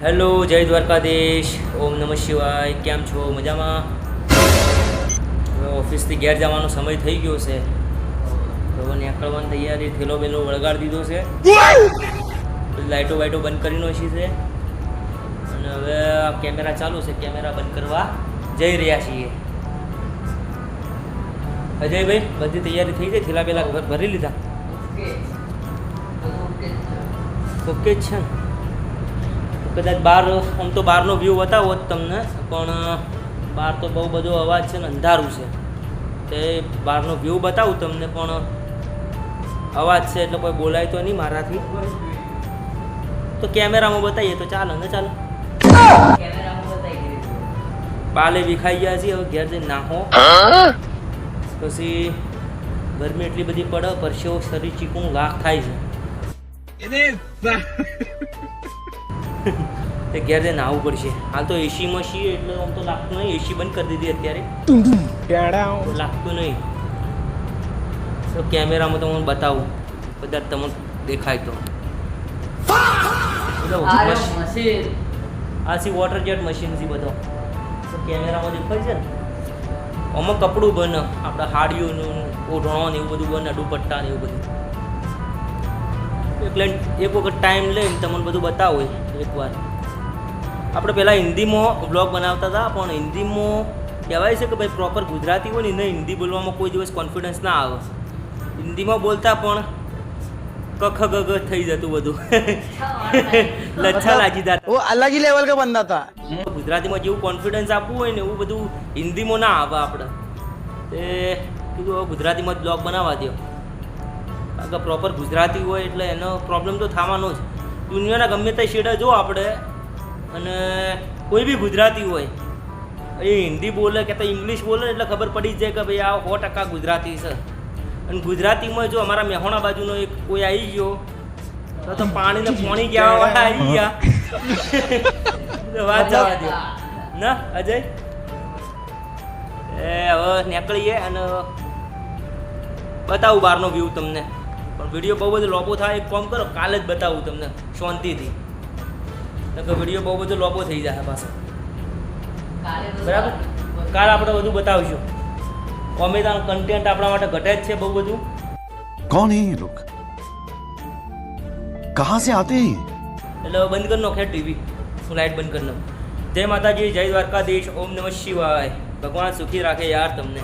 Hello, જય દ્વારકાધીશ. ઓમ નમઃ શિવાય. કેમ છો? મજામાં? હવે ઓફિસથી ઘેર જવાનો સમય થઈ ગયો છે. હવે નીકળવાની તૈયારી, થેલો બેલો વળગાડી દીધો છે, લાઇટો વાઇટો બંધ કરી નાખી છે અને હવે આ કેમેરા ચાલુ છે. કેમેરા બંધ કરવા જઈ રહ્યા છીએ. અજયભાઈ, બધી તૈયારી થઈ ગઈ? થેલા બેલા ભરી લીધા? ઓકે જ છે ને? કદાચ બહાર, આમ તો બહારનો વ્યૂ બતાવો જ તમને, પણ બહાર તો બહુ બધો અવાજ છે ને, અંધારું છે. તે બહારનો વ્યૂ બતાવું તમને, પણ અવાજ છે એટલે કોઈ બોલાય તો નહીં મારાથી. તો કેમેરામાં બતાવીએ તો ચાલો ને? ચાલો, કેમેરામાં બતાવી. બાલે વિખાઈ ગયા છે, હવે ઘેર જઈને નાહો. પછી ગરમી એટલી બધી પડે, પરસેવો શરીર ચીકણું લાખ થાય છે. તે ઘેર જઈને નાહવું પડશે. હાલ તો એસીમાં છીએ એટલે આમ તો લાગતું નહીં. એસી બંધ કરી દીધી અત્યારે, લાગતું નહીં. તો કેમેરામાં તો હું બતાવું, કદાચ તમને દેખાય તો. આ સી વોટર જેટ મશીન છે બધો. તો કેમેરામાં દેખાય છે ને? આમાં કપડું બને, આપણા હાડીઓનું, ઓઢણો ને એવું બધું બને, દુપટ્ટા ને એવું બધું. એટલે એક વખત ટાઈમ લઈને તમને બધું બતાવું એકવાર. આપણે પહેલાં હિન્દીમાં બ્લોગ બનાવતા હતા, પણ હિન્દીમાં કહેવાય છે કે ભાઈ પ્રોપર ગુજરાતી હોય ને હિન્દી બોલવામાં કોઈ દિવસ કોન્ફિડન્સ ના આવે. હિન્દીમાં બોલતા પણ કખ ગગ થઈ જતું બધું, લચ્છા લાગી જતા. वो अलग ही लेवल का बंदा था. ગુજરાતીમાં જેવું કોન્ફિડન્સ આપવું હોય ને એવું બધું હિન્દીમાં ના આવે આપણે. તે કીધું હવે ગુજરાતીમાં જ બ્લોગ બનાવવા દો, કારણ કે પ્રોપર ગુજરાતી હોય એટલે એનો પ્રોબ્લેમ તો થવાનો જ. દુનિયાના ગમે તે શેડા જો આપણે, અને કોઈ બી ગુજરાતી હોય એ હિન્દી બોલે કે તો ઇંગ્લિશ બોલે એટલે ખબર પડી જ જાય કે ભાઈ આ 100% ગુજરાતી છે. અને ગુજરાતીમાં જો અમારા મેહોણા બાજુનો એક કોઈ આવી ગયો તો પાણીને પોણી ગયા વાળા આવી ગયા. વાત જવા દો ના અજય. એ હવે નીકળીએ અને બતાવું બહારનો વ્યૂ તમને. પણ વિડીયો બહુ બધો લોબો થાય. એક કામ કરો, કાલે જ બતાવું તમને શાંતિથી. તો વિડીયો બહુ બધો લોબો થઈ જાય પાછો. બરાબર, કાલ આપણે બધું બતાવીશું. કોમેડી કન્ટેન્ટ આપણા માટે ઘટે જ છે બહુ બધું. कौन है ये लोग? कहाँ से आते हैं? એટલે બંધ કરી નાખે ટીવી. હું લાઇટ બંધ કરી નાખું. જય માતાજી, જય દ્વારકાધીશ, ઓમ નમઃ શિવાય. ભગવાન સુખી રાખે યાર તમને.